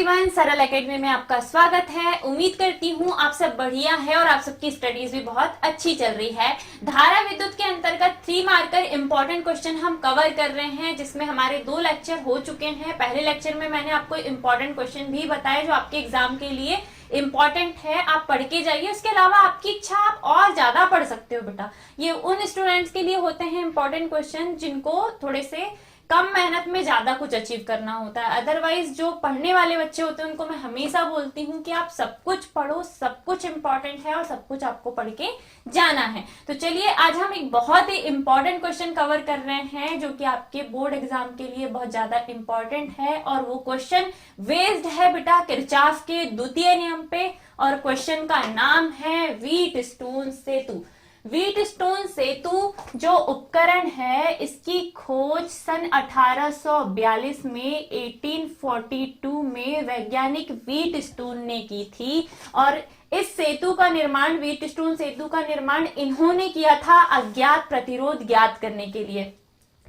Everyone, सरल academy में आपका स्वागत है। उम्मीद करती हूँ आप सब बढ़िया है और आप सबकी स्टडीज भी बहुत अच्छी चल रही है। धारा विद्युत के अंतर्गत 3 मार्कर इंपॉर्टेंट क्वेश्चन हम कवर कर रहे हैं, जिसमें हमारे 2 लेक्चर हो चुके हैं। पहले लेक्चर में मैंने आपको इंपॉर्टेंट क्वेश्चन भी बताया जो आपके एग्जाम के लिए इंपॉर्टेंट है, आप पढ़ के जाइए। उसके अलावा आपकी इच्छा, आप और ज्यादा पढ़ सकते हो बेटा। ये उन स्टूडेंट्स के लिए होते हैं इंपॉर्टेंट क्वेश्चन जिनको थोड़े से कम मेहनत में ज्यादा कुछ अचीव करना होता है। अदरवाइज जो पढ़ने वाले बच्चे होते हैं उनको मैं हमेशा बोलती हूँ कि आप सब कुछ पढ़ो, सब कुछ इंपॉर्टेंट है और सब कुछ आपको पढ़ के जाना है। तो चलिए, आज हम एक बहुत ही इंपॉर्टेंट क्वेश्चन कवर कर रहे हैं जो कि आपके बोर्ड एग्जाम के लिए बहुत ज्यादा इंपॉर्टेंट है। और वो क्वेश्चन बेस्ड है बेटा किरचॉफ के द्वितीय नियम पे, और क्वेश्चन का नाम है व्हीटस्टोन सेतु। व्हीटस्टोन सेतु जो उपकरण है, इसकी खोज सन 1842 में 1842 में वैज्ञानिक व्हीटस्टोन ने की थी। और इस सेतु का निर्माण, व्हीटस्टोन सेतु का निर्माण इन्होंने किया था अज्ञात प्रतिरोध ज्ञात करने के लिए।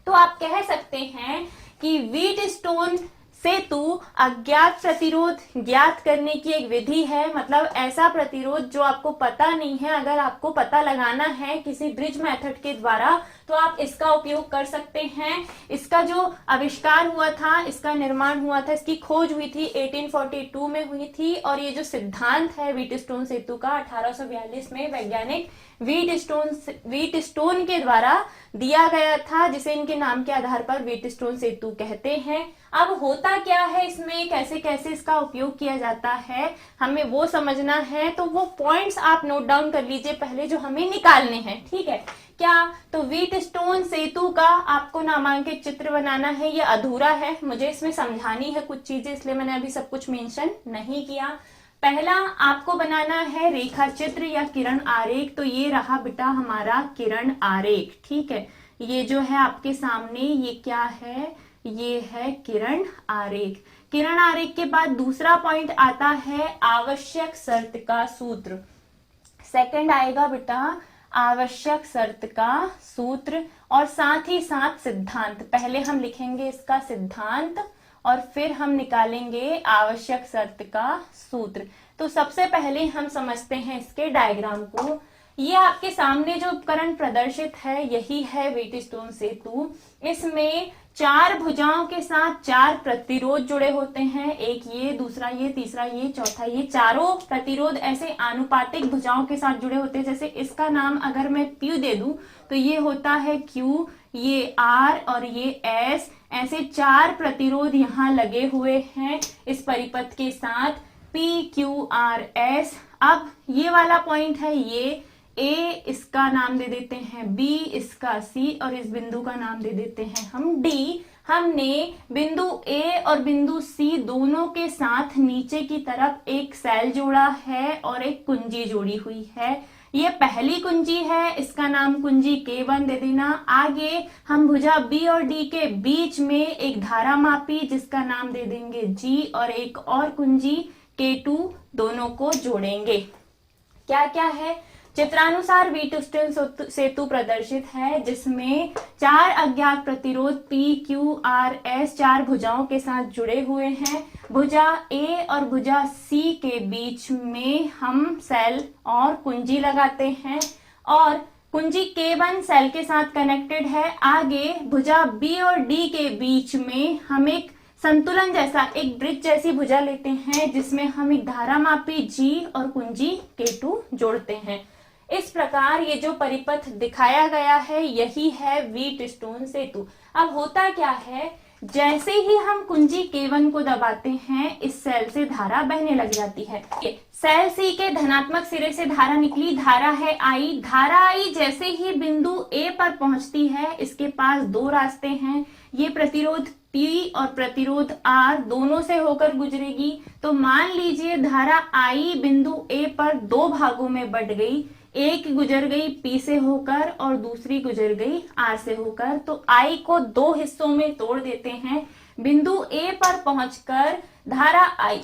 तो आप कह सकते हैं कि व्हीटस्टोन सेतु अज्ञात प्रतिरोध ज्ञात करने की एक विधि है। मतलब ऐसा प्रतिरोध जो आपको पता नहीं है, अगर आपको पता लगाना है किसी ब्रिज मेथड के द्वारा तो आप इसका उपयोग कर सकते हैं। इसका जो आविष्कार हुआ था, इसका निर्माण हुआ था, इसकी खोज हुई थी 1842 में हुई थी। और ये जो सिद्धांत है व्हीटस्टोन सेतु का 1842 में वैज्ञानिक व्हीटस्टोन के द्वारा दिया गया था, जिसे इनके नाम के आधार पर व्हीटस्टोन सेतु कहते हैं। अब होता क्या है इसमें, कैसे कैसे इसका उपयोग किया जाता है, हमें वो समझना है। तो वो पॉइंट्स आप नोट डाउन कर लीजिए पहले जो हमें निकालने हैं, ठीक है क्या। तो व्हीटस्टोन सेतु का आपको नामांकित चित्र बनाना है, ये अधूरा है, मुझे इसमें समझानी है कुछ चीजें, इसलिए मैंने अभी सब कुछ मेंशन नहीं किया। पहला आपको बनाना है रेखा चित्र या किरण आरेख। तो ये रहा बेटा हमारा किरण आरेख, ठीक है। ये जो है आपके सामने, ये क्या है, ये है किरण आरेख। किरण आरेख के बाद दूसरा पॉइंट आता है आवश्यक शर्त का सूत्र। सेकंड आएगा बेटा आवश्यक शर्त का सूत्र, और साथ ही साथ सिद्धांत। पहले हम लिखेंगे इसका सिद्धांत और फिर हम निकालेंगे आवश्यक शर्त का सूत्र। तो सबसे पहले हम समझते हैं इसके डायग्राम को। ये आपके सामने जो उपकरण प्रदर्शित है यही है व्हीटस्टोन सेतु। इसमें 4 भुजाओं के साथ 4 प्रतिरोध जुड़े होते हैं, एक ये, दूसरा ये, तीसरा ये, चौथा ये। चारों प्रतिरोध ऐसे आनुपातिक भुजाओं के साथ जुड़े होते हैं। जैसे इसका नाम अगर मैं P दे दूं तो ये होता है Q, ये R और ये S। ऐसे 4 प्रतिरोध यहाँ लगे हुए हैं इस परिपथ के साथ, P Q R S। अब ये वाला पॉइंट है, ये A, इसका नाम दे देते हैं B, इसका C और इस बिंदु का नाम दे देते हैं हम D। हमने बिंदु A और बिंदु C दोनों के साथ नीचे की तरफ एक सेल जोड़ा है और एक कुंजी जोड़ी हुई है। ये पहली कुंजी है, इसका नाम कुंजी K1 दे देना। आगे हम भुजा B और D के बीच में एक धारा मापी जिसका नाम दे देंगे G, और एक और कुंजी K2, दोनों को जोड़ेंगे। क्या क्या है, चित्रानुसार व्हीटस्टोन सेतु प्रदर्शित है जिसमें 4 अज्ञात प्रतिरोध P Q R S 4 भुजाओं के साथ जुड़े हुए हैं। भुजा A और भुजा C के बीच में हम सेल और कुंजी लगाते हैं, और कुंजी K1 सेल के साथ कनेक्टेड है। आगे भुजा B और D के बीच में हम एक संतुलन जैसा, एक ब्रिज जैसी भुजा लेते हैं जिसमें हम एक धारा मापी G और कुंजी K2 जोड़ते हैं। इस प्रकार ये जो परिपथ दिखाया गया है यही है व्हीटस्टोन सेतु। अब होता क्या है, जैसे ही हम कुंजी K1 को दबाते हैं इस सेल से धारा बहने लग जाती है। सेल C के धनात्मक सिरे से धारा निकली, धारा है I। धारा I जैसे ही बिंदु A पर पहुंचती है, इसके पास 2 रास्ते हैं। ये प्रतिरोध P और प्रतिरोध R दोनों से होकर गुजरेगी। तो मान लीजिए धारा I बिंदु A पर 2 भागों में बट गई, एक गुजर गई P से होकर और दूसरी गुजर गई R से होकर। तो I को 2 हिस्सों में तोड़ देते हैं। बिंदु A पर पहुंचकर धारा I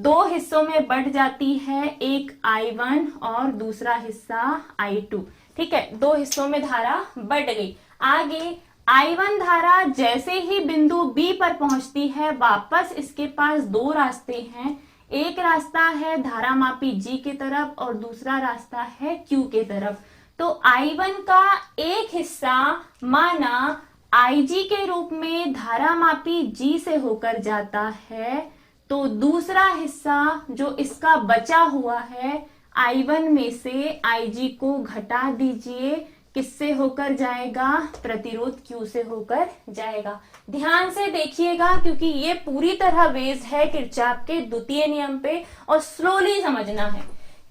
2 हिस्सों में बट जाती है, एक I1 और दूसरा हिस्सा I2, ठीक है। 2 हिस्सों में धारा बट गई। आगे I1 धारा जैसे ही बिंदु B पर पहुंचती है, वापस इसके पास दो रास्ते हैं। एक रास्ता है धारामापी G की तरफ और दूसरा रास्ता है Q के तरफ। तो I1 का एक हिस्सा माना IG के रूप में धारामापी G से होकर जाता है, तो दूसरा हिस्सा जो इसका बचा हुआ है I1 में से IG को घटा दीजिए, किससे होकर जाएगा? प्रतिरोध Q से होकर जाएगा। ध्यान से देखिएगा क्योंकि ये पूरी तरह बेस्ड है किरचॉफ के द्वितीय नियम पे और स्लोली समझना है।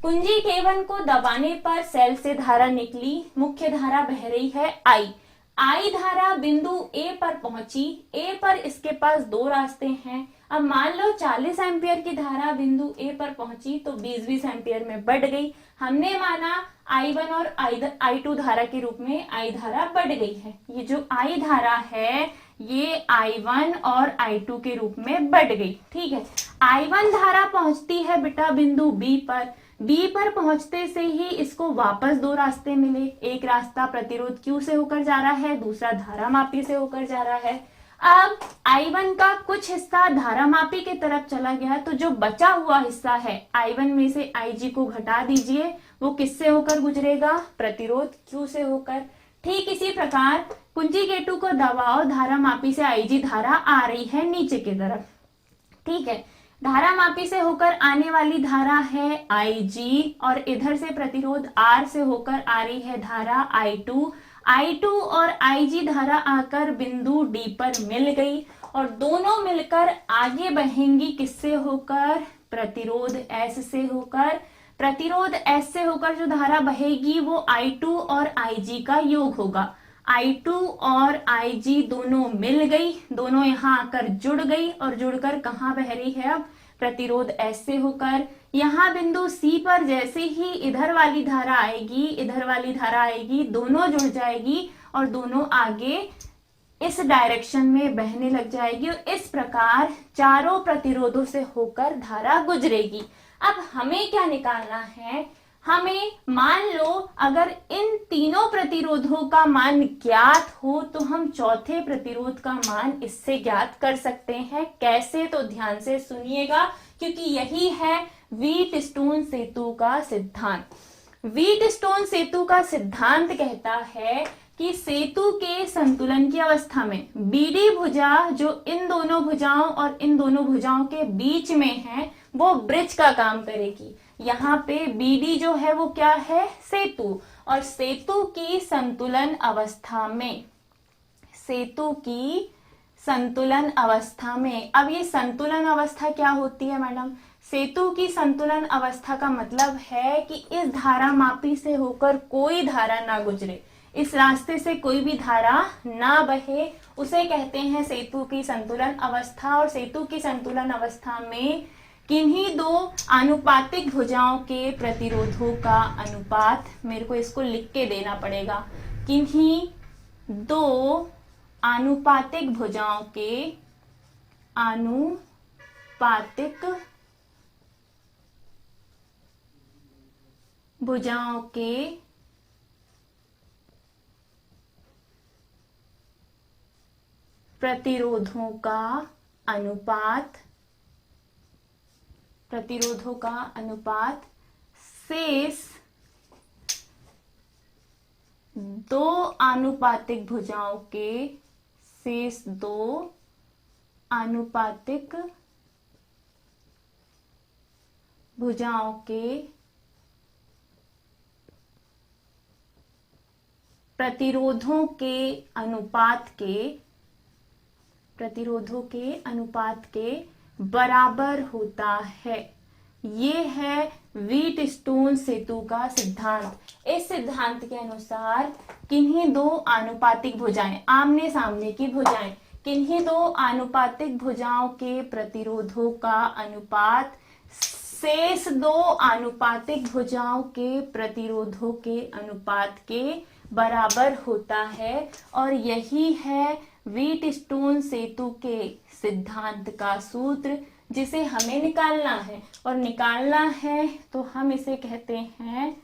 कुंजी K1 को दबाने पर सेल से धारा निकली, मुख्य धारा बह रही है I धारा बिंदु A पर पहुंची। A पर इसके पास दो रास्ते हैं। अब मान लो 40 एम्पियर की धारा बिंदु A पर पहुंची तो 20-20 एम्पियर में बढ़ गई। हमने माना I1 और I2 धारा के रूप में I धारा बढ़ गई है। ये जो I धारा है ये I1 और I2 के रूप में बढ़ गई। ठीक है, I1 धारा पहुंचती है बेटा बिंदु B पर। B पर पहुंचते से ही इसको वापस दो रास्ते मिले। एक रास्ता प्रतिरोध Q से होकर जा रहा है, दूसरा धारामापी से होकर जा रहा है। अब I1 का कुछ हिस्सा धारामापी की तरफ चला गया, तो जो बचा हुआ हिस्सा है I1 में से IG को घटा दीजिए, वो किससे होकर गुजरेगा? प्रतिरोध Q से होकर। ठीक इसी प्रकार कुंजी K2 को दबाओ, धारामापी से IG धारा आ रही है नीचे की तरफ। ठीक है, धारामापी से होकर आने वाली धारा है IG और इधर से प्रतिरोध R से होकर आ रही है धारा I2 और IG धारा आकर बिंदु D पर मिल गई और दोनों मिलकर आगे बहेंगी किससे होकर? प्रतिरोध S से होकर। प्रतिरोध S से होकर जो धारा बहेगी वो I2 और IG का योग होगा। I2 और IG दोनों मिल गई, दोनों यहाँ आकर जुड़ गई और जुड़कर कहाँ बह रही है? अब प्रतिरोध S से होकर। यहाँ बिंदु C पर जैसे ही इधर वाली धारा आएगी, इधर वाली धारा आएगी, दोनों जुड़ जाएगी और दोनों आगे इस डायरेक्शन में बहने लग जाएगी और इस प्रकार चारों प्रतिरोधों से होकर धारा गुजरेगी। अब हमें क्या निकालना है? हमें मान लो अगर इन तीनों प्रतिरोधों का मान ज्ञात हो तो हम चौथे प्रतिरोध का मान इससे ज्ञात कर सकते हैं। कैसे? तो ध्यान से सुनिएगा क्योंकि यही है व्हीटस्टोन सेतु का सिद्धांत। व्हीटस्टोन सेतु का सिद्धांत कहता है कि सेतु के संतुलन की अवस्था में बीडी भुजा जो इन दोनों भुजाओं और इन दोनों भुजाओं के बीच में है वो ब्रिज का काम करेगी। यहाँ पे बीडी जो है वो क्या है? सेतु। और सेतु की संतुलन अवस्था में, सेतु की संतुलन अवस्था में, अब ये संतुलन अवस्था क्या होती है मैडम? सेतु की संतुलन अवस्था का मतलब है कि इस धारामापी से होकर कोई धारा ना गुजरे, इस रास्ते से कोई भी धारा ना बहे, उसे कहते हैं सेतु की संतुलन अवस्था। और सेतु की संतुलन अवस्था में किन्हीं दो आनुपातिक भुजाओं के प्रतिरोधों का अनुपात, मेरे को इसको लिख के देना पड़ेगा, किन्हीं दो आनुपातिक भुजाओं के आनुपातिक भुजाओं के प्रतिरोधों का अनुपात, प्रतिरोधों का अनुपात शेष दो आनुपातिक भुजाओं के, शेष दो आनुपातिक भुजाओं के प्रतिरोधों के अनुपात के, प्रतिरोधों के अनुपात के बराबर होता है। ये है व्हीटस्टोन सेतु का सिद्धांत। इस सिद्धांत के अनुसार किन्हीं दो आनुपातिक भुजाएं, आमने सामने की भुजाएं, किन्हीं दो आनुपातिक भुजाओं के प्रतिरोधों का अनुपात शेष दो आनुपातिक भुजाओं के प्रतिरोधों के अनुपात के बराबर होता है। और यही है व्हीटस्टोन सेतु के सिद्धांत का सूत्र जिसे हमें निकालना है। और निकालना है तो हम इसे कहते हैं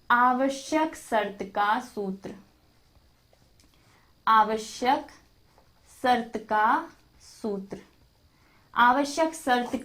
आवश्यक शर्त का सूत्र। आवश्यक शर्त का सूत्र। आवश्यक शर्त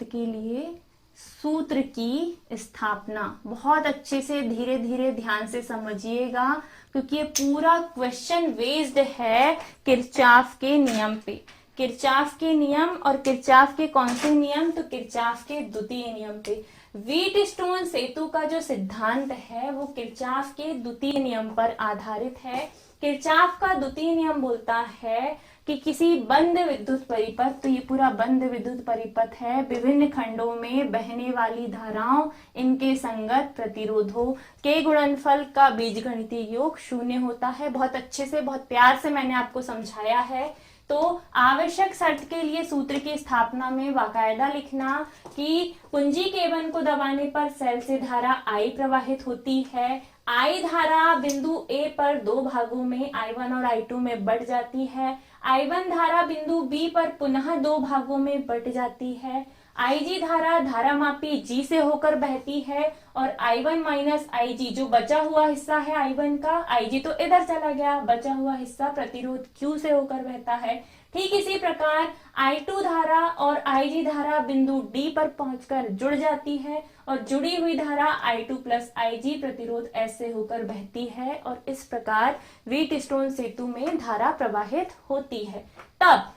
के लिए सूत्र की स्थापना। बहुत अच्छे से धीरे धीरे ध्यान से समझिएगा, क्योंकि ये पूरा क्वेश्चन बेस्ड है किरचॉफ के नियम पे। किरचॉफ के नियम, और किरचॉफ के कौन से नियम? तो किरचॉफ के द्वितीय नियम पे। व्हीटस्टोन सेतु का जो सिद्धांत है वो किरचॉफ के द्वितीय नियम पर आधारित है। किरचॉफ का द्वितीय नियम बोलता है कि किसी बंद विद्युत परिपथ, तो ये पूरा बंद विद्युत परिपथ है, विभिन्न खंडों में बहने वाली धाराओं, इनके संगत प्रतिरोधों के गुणनफल का बीजगणितीय योग शून्य होता है। बहुत अच्छे से, बहुत प्यार से मैंने आपको समझाया है। तो आवश्यक शर्त के लिए सूत्र की स्थापना में बाकायदा लिखना कि कुंजी K1 को दबाने पर सेल से धारा I प्रवाहित होती है। I धारा बिंदु A पर दो भागों में I1 और I2 में बंट जाती है। I1 धारा बिंदु B पर पुनः दो भागों में बंट जाती है। IG धारा धारामापी G से होकर बहती है, और I1 माइनस IG जो बचा हुआ हिस्सा है I1 का, IG तो इधर चला गया, बचा हुआ हिस्सा प्रतिरोध Q से होकर बहता है। ठीक इसी प्रकार I2 धारा और IG धारा बिंदु D पर पहुंचकर जुड़ जाती है, और जुड़ी हुई धारा I2 प्लस IG प्रतिरोध S से होकर बहती है, और इस प्रकार व्हीटस्टोन सेतु में धारा प्रवाहित होती है। तब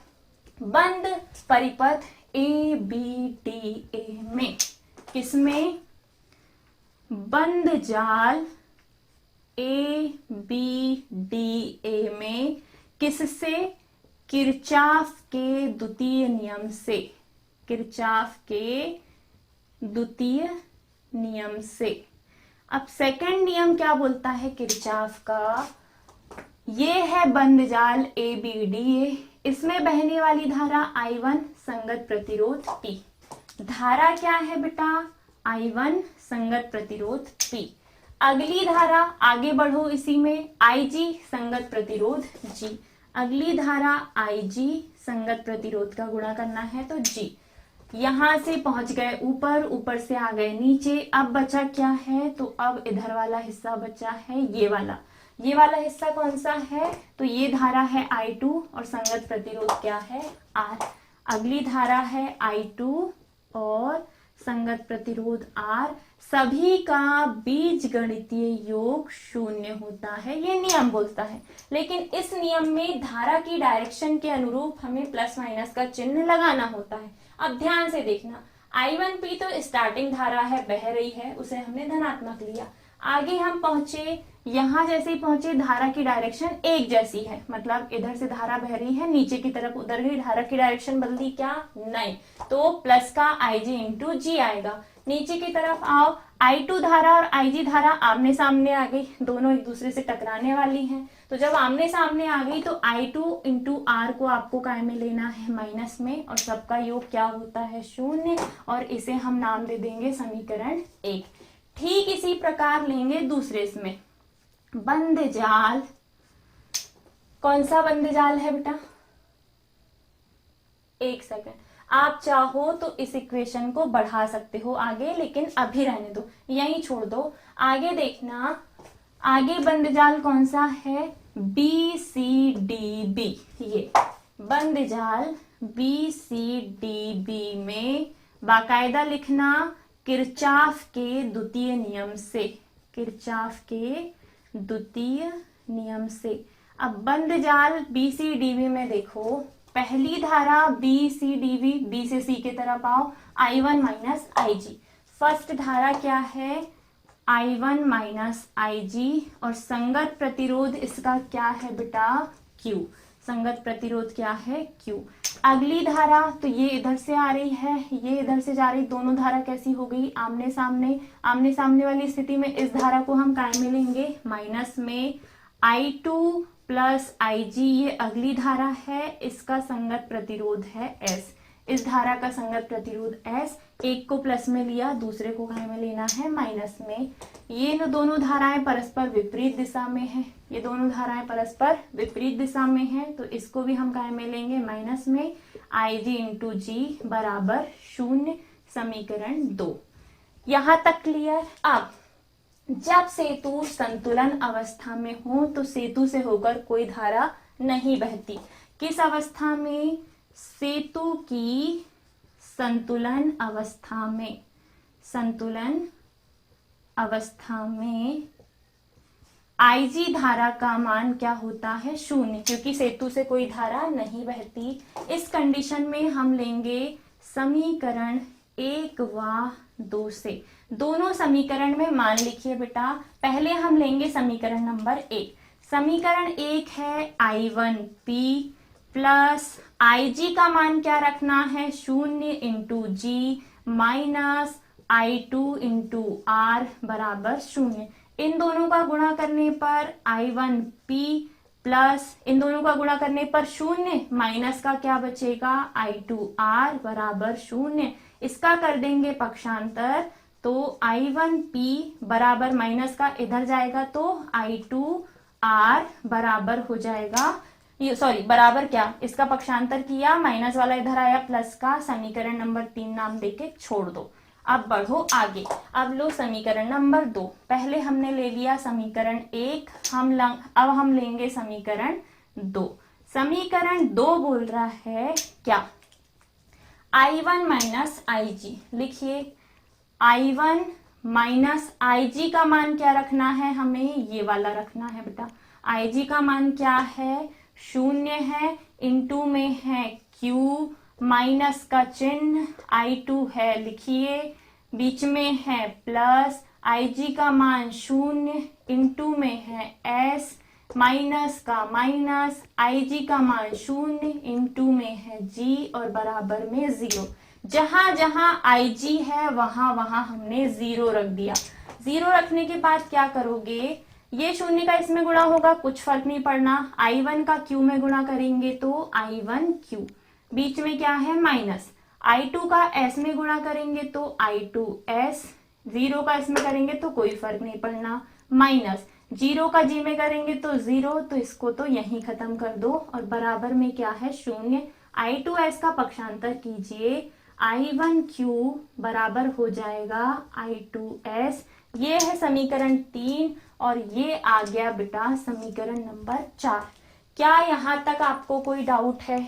बंद परिपथ ABDA में, किसमें? बंद जाल ABDA में किससे? किरचॉफ के द्वितीय नियम से। किरचॉफ के द्वितीय नियम से। अब सेकंड नियम क्या बोलता है किरचॉफ का? ये है बंद जाल ABDA, इसमें बहने वाली धारा I1 संगत प्रतिरोध P। धारा क्या है बेटा? I1 संगत प्रतिरोध P। अगली धारा, आगे बढ़ो इसी में, IG संगत प्रतिरोध G। अगली धारा IG संगत प्रतिरोध का गुणा करना है तो G। यहां से पहुंच गए ऊपर, ऊपर से आ गए नीचे। अब बचा क्या है? तो अब इधर वाला हिस्सा बचा है, ये वाला हिस्सा कौन सा है? तो ये धारा है I2 और संगत प्रतिरोध क्या है? R। अगली धारा है I2 और संगत प्रतिरोध R। सभी का बीजगणितीय योग शून्य होता है, ये नियम बोलता है। लेकिन इस नियम में धारा की डायरेक्शन के अनुरूप हमें प्लस माइनस का चिन्ह लगाना होता है। अब ध्यान से देखना, I1P तो स्टार्टिंग धारा है, बह रही है, उसे हमने धनात्मक लिया। आगे हम पहुंचे, यहां जैसे ही पहुंचे धारा की डायरेक्शन एक जैसी है, मतलब इधर से धारा बह रही है, नीचे की तरफ उधर गई, धारा की डायरेक्शन बदली क्या? नहीं। तो प्लस का IG इंटू G आएगा। नीचे की तरफ आओ, I2 धारा और IG धारा आमने सामने आ गई, दोनों एक दूसरे से टकराने वाली हैं। तो जब आमने सामने आ गई तो I2 इंटू R को आपको काय में लेना है? माइनस में, और सबका योग क्या होता है? शून्य। और इसे हम नाम दे देंगे समीकरण 1। ठीक इसी प्रकार लेंगे दूसरे इसमें, बंद जाल। कौन सा बंद जाल है बेटा? एक सेकंड, आप चाहो तो इस इक्वेशन को बढ़ा सकते हो आगे, लेकिन अभी रहने दो, यहीं छोड़ दो। आगे देखना, आगे बंद जाल कौन सा है? BCDB। ये बंद जाल BCDB में बाकायदा लिखना किरचॉफ के द्वितीय नियम से। किरचॉफ के द्वितीय नियम से। अब बंद जाल BCDB में देखो, पहली धारा BCDB, B से C की तरफ आओ, I1 माइनस IG। फर्स्ट धारा क्या है? I1 माइनस IG, और संगत प्रतिरोध इसका क्या है बेटा? Q। संगत प्रतिरोध क्या है? Q। अगली धारा, तो ये इधर से आ रही है, ये इधर से जा रही, दोनों धारा कैसी हो गई? आमने सामने। आमने सामने वाली स्थिति में इस धारा को हम काय में लेंगे? माइनस में। I2 प्लस IG, ये अगली धारा है, इसका संगत प्रतिरोध है S। इस धारा का संगत प्रतिरोध S। एक को प्लस में लिया, दूसरे को काय में लेना है? माइनस में। ये दोनों धाराएं परस्पर विपरीत दिशा में है, ये दोनों धाराएं परस्पर विपरीत दिशा में है, तो इसको भी हम काय में लेंगे? माइनस में। IG इंटू G बराबर 0। समीकरण 2। यहां तक क्लियर? अब जब सेतु संतुलन अवस्था में हो तो सेतु से होकर कोई धारा नहीं बहती। किस अवस्था में? सेतु की संतुलन अवस्था में, संतुलन अवस्था में IG धारा का मान क्या होता है? 0, क्योंकि सेतु से कोई धारा नहीं बहती। इस कंडीशन में हम लेंगे समीकरण 1 व 2 से। दोनों समीकरण में मान लिखिए बेटा। पहले हम लेंगे समीकरण नंबर 1। समीकरण 1 है I1P प्लस IG का मान क्या रखना है? 0 इंटू जी माइनस I2 इंटू R बराबर 0। इन दोनों का गुणा करने पर I1P प्लस इन दोनों का गुणा करने पर 0 माइनस का क्या बचेगा? I2R बराबर 0। इसका कर देंगे पक्षांतर तो I1P बराबर माइनस का इधर जाएगा तो I2R बराबर हो जाएगा, ये सॉरी बराबर क्या, इसका पक्षांतर किया, माइनस वाला इधर आया, प्लस का। समीकरण नंबर 3 नाम देके छोड़ दो। अब बढ़ो आगे। अब लो समीकरण नंबर 2। पहले हमने ले लिया समीकरण 1, अब हम लेंगे समीकरण 2। समीकरण 2 बोल रहा है क्या? I1 minus IG। लिखिए I1 माइनस IG का मान क्या रखना है? हमें ये वाला रखना है बेटा। IG का मान क्या है? 0 है, इंटू में है Q, माइनस का चिन्ह, I2 है, लिखिए, बीच में है प्लस, IG का मान 0, इंटू में है S, माइनस का माइनस, IG का मान 0, इंटू में है G और बराबर में 0। जहां जहां IG है वहां वहां हमने 0 रख दिया। 0 रखने के बाद क्या करोगे? ये 0 का इसमें गुणा होगा, कुछ फर्क नहीं पड़ना। I1 का Q में गुणा करेंगे तो I1Q, बीच में क्या है? माइनस। I2 का S में गुणा करेंगे तो I2S, 0 का इसमें करेंगे तो कोई फर्क नहीं पड़ना, माइनस। 0 का G में करेंगे तो 0, तो इसको तो यहीं खत्म कर दो और बराबर में क्या है? 0। I2S का पक्षांतर कीजिए, I1Q बराबर हो जाएगा I2S। ये है समीकरण 3 और ये आ गया बेटा समीकरण नंबर 4। क्या यहां तक आपको कोई डाउट है?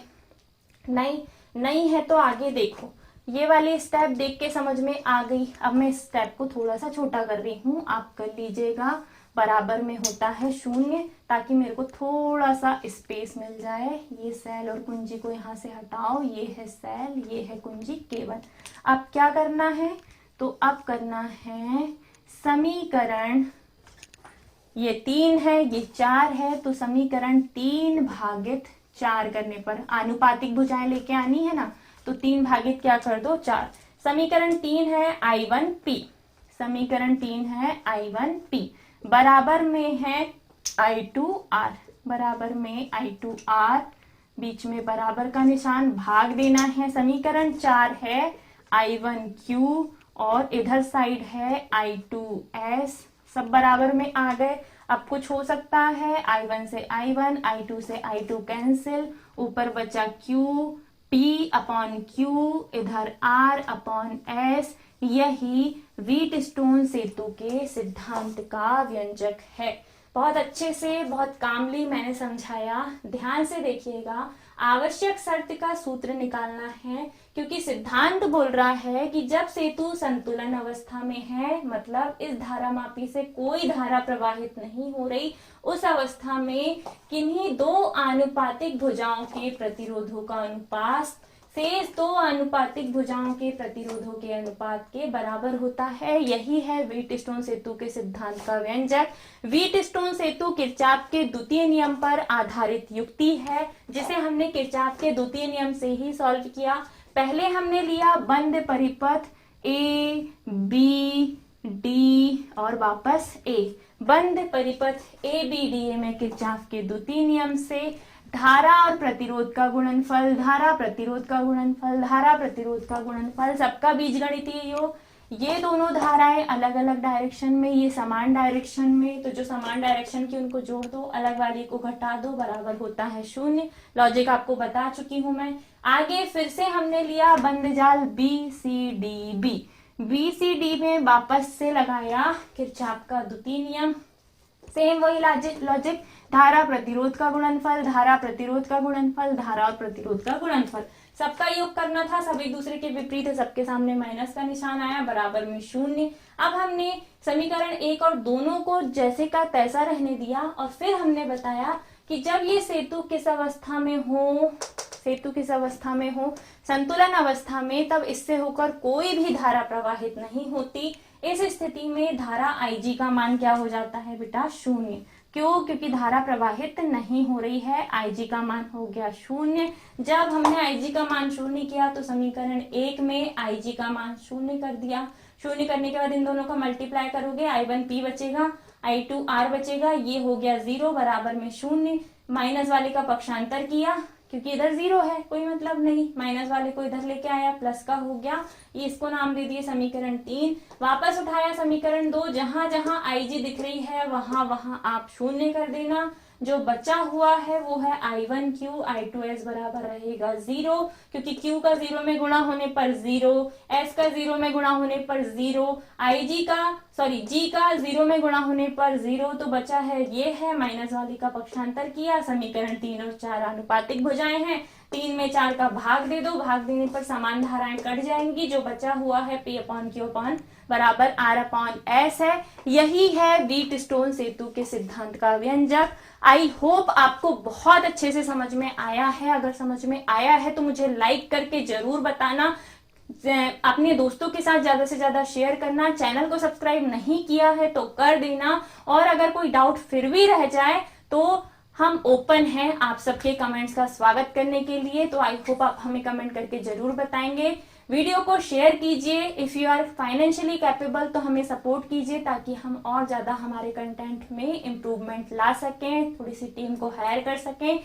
नहीं है तो आगे देखो। ये वाली स्टेप देख के समझ में आ गई। अब मैं स्टेप को थोड़ा सा छोटा कर रही हूं, आप कर लीजिएगा। बराबर में होता है 0, ताकि मेरे को थोड़ा सा स्पेस मिल जाए। ये सेल और कुंजी को यहाँ से हटाओ, ये है सेल, ये है कुंजी केवल। अब क्या करना है? तो अब करना है समीकरण, ये 3 है, ये 4 है, तो समीकरण 3 भागित 4 करने पर आनुपातिक भुजाएं लेके आनी है ना, तो 3 भागित क्या कर दो? 4। समीकरण 3 है I1P, समीकरण 3 है I1P, बराबर में है I2R, बराबर में I2R, बीच में बराबर का निशान, भाग देना है। समीकरण 4 है I1Q और इधर साइड है I2S, सब बराबर में आ गए। अब कुछ हो सकता है, I1 से I1, I2 से I2 कैंसिल, ऊपर बचा Q, P अपॉन Q, इधर R अपॉन S। यही व्हीटस्टोन सेतु के सिद्धांत का व्यंजक है। बहुत अच्छे से, बहुत कामली मैंने समझाया, ध्यान से देखिएगा। आवश्यक शर्त का सूत्र निकालना है, क्योंकि सिद्धांत बोल रहा है कि जब सेतु संतुलन अवस्था में है, मतलब इस धारामापी से कोई धारा प्रवाहित नहीं हो रही, उस अवस्था में किन्हीं 2 आनुपातिक भुजाओं के प्रतिरोधों का अनुपात शेष 2 आनुपातिक भुजाओं के प्रतिरोधों के अनुपात के बराबर होता है। यही है व्हीटस्टोन सेतु के सिद्धांत का व्यंजक। व्हीटस्टोन सेतु किरचॉफ के द्वितीय नियम पर आधारित युक्ति है, जिसे हमने किरचॉफ के द्वितीय नियम से ही सॉल्व किया। पहले हमने लिया बंद परिपथ A, B, D और वापस A। बंद परिपथ A, B, D में किरचॉफ के द्वितीय नियम से धारा और प्रतिरोध का गुणनफल, धारा प्रतिरोध का गुणनफल, धारा प्रतिरोध का गुणनफल, सबका बीजगणितीय योग। ये दोनों धाराएं अलग अलग डायरेक्शन में, ये समान डायरेक्शन में, तो जो समान डायरेक्शन की उनको जोड़ दो, अलग वाली को घटा दो, बराबर होता है 0। लॉजिक आपको बता चुकी हूं मैं। आगे फिर से हमने लिया बंद जाल B, C, D, B। BCD में वापस से लगाया किरचॉफ का द्वितीय नियम। सेम वही लॉजिक, धारा प्रतिरोध का गुणनफल, धारा प्रतिरोध का गुणनफल, धारा और प्रतिरोध का गुणनफल, सबका योग करना था। सब एक दूसरे के विपरीत है, सबके सामने माइनस का निशान आया, बराबर में 0। अब हमने समीकरण 1 और दोनों को जैसे का तैसा रहने दिया और फिर हमने बताया कि जब ये सेतु किस अवस्था में हो, सेतु किस अवस्था में हो, संतुलन अवस्था में, तब इससे होकर कोई भी धारा प्रवाहित नहीं होती। इस स्थिति में धारा IG का मान क्या हो जाता है बेटा? 0। क्यों? क्योंकि धारा प्रवाहित नहीं हो रही है, IG का मान हो गया 0। जब हमने IG का मान 0 किया तो समीकरण 1 में IG का मान 0 कर दिया। 0 करने के बाद इन दोनों का मल्टीप्लाई करोगे, I1P बचेगा, I2R बचेगा, ये हो गया 0 बराबर में 0। माइनस वाले का पक्षांतर किया क्योंकि इधर 0 है, कोई मतलब नहीं, माइनस वाले को इधर लेके आया, प्लस का हो गया, ये इसको नाम दे दिए समीकरण 3। वापस उठाया समीकरण 2, जहां जहां IG दिख रही है वहां वहां आप 0 कर देना। जो बचा हुआ है वो है I1Q, I2S बराबर रहेगा 0, क्योंकि Q का 0 में गुणा होने पर 0, S का 0 में गुणा होने पर 0, G का 0 में गुणा होने पर 0, तो बचा है ये है, माइनस वाले का पक्षांतर किया, समीकरण 3 और 4 आनुपातिक भुजाएं हैं, 3 में 4 का भाग दे दो, भाग देने पर समान धाराएं कट जाएंगी, जो बचा हुआ है P/Q बराबर R/S है। यही है व्हीट स्टोन सेतु के सिद्धांत का व्यंजक। आई होप आपको बहुत अच्छे से समझ में आया है। अगर समझ में आया है तो मुझे लाइक करके जरूर बताना, अपने दोस्तों के साथ ज्यादा से ज्यादा शेयर करना, चैनल को सब्सक्राइब नहीं किया है तो कर देना, और अगर कोई डाउट फिर भी रह जाए तो हम ओपन हैं आप सबके कमेंट्स का स्वागत करने के लिए। तो आई होप आप हमें कमेंट करके जरूर बताएंगे। वीडियो को शेयर कीजिए, if you are financially capable तो हमें सपोर्ट कीजिए ताकि हम और ज्यादा हमारे कंटेंट में इम्प्रूवमेंट ला सकें, थोड़ी सी टीम को हायर कर सकें।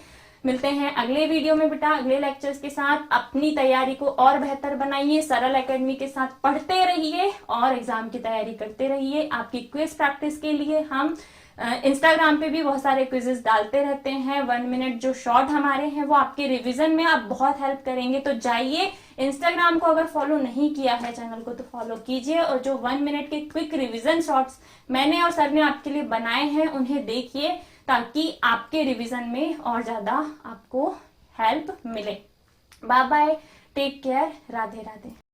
मिलते हैं अगले वीडियो में बेटा, अगले लेक्चर्स के साथ। अपनी तैयारी को और बेहतर बनाइए, सरल एकेडमी के साथ पढ़ते रहिए और एग्जाम की तैयारी करते रहिए। आपकी क्विज प्रैक्टिस के लिए हम इंस्टाग्राम पे भी बहुत सारे क्विजेस डालते रहते हैं। 1 मिनट जो शॉर्ट हमारे हैं वो आपके रिवीजन में आप बहुत हेल्प करेंगे, तो जाइए इंस्टाग्राम को अगर फॉलो नहीं किया है चैनल को तो फॉलो कीजिए, और जो 1 मिनट के क्विक रिवीजन शॉर्ट्स मैंने और सर ने आपके लिए बनाए हैं उन्हें देखिए ताकि आपके रिवीजन में और ज्यादा आपको हेल्प मिले। Bye bye, take care, Radhe Radhe.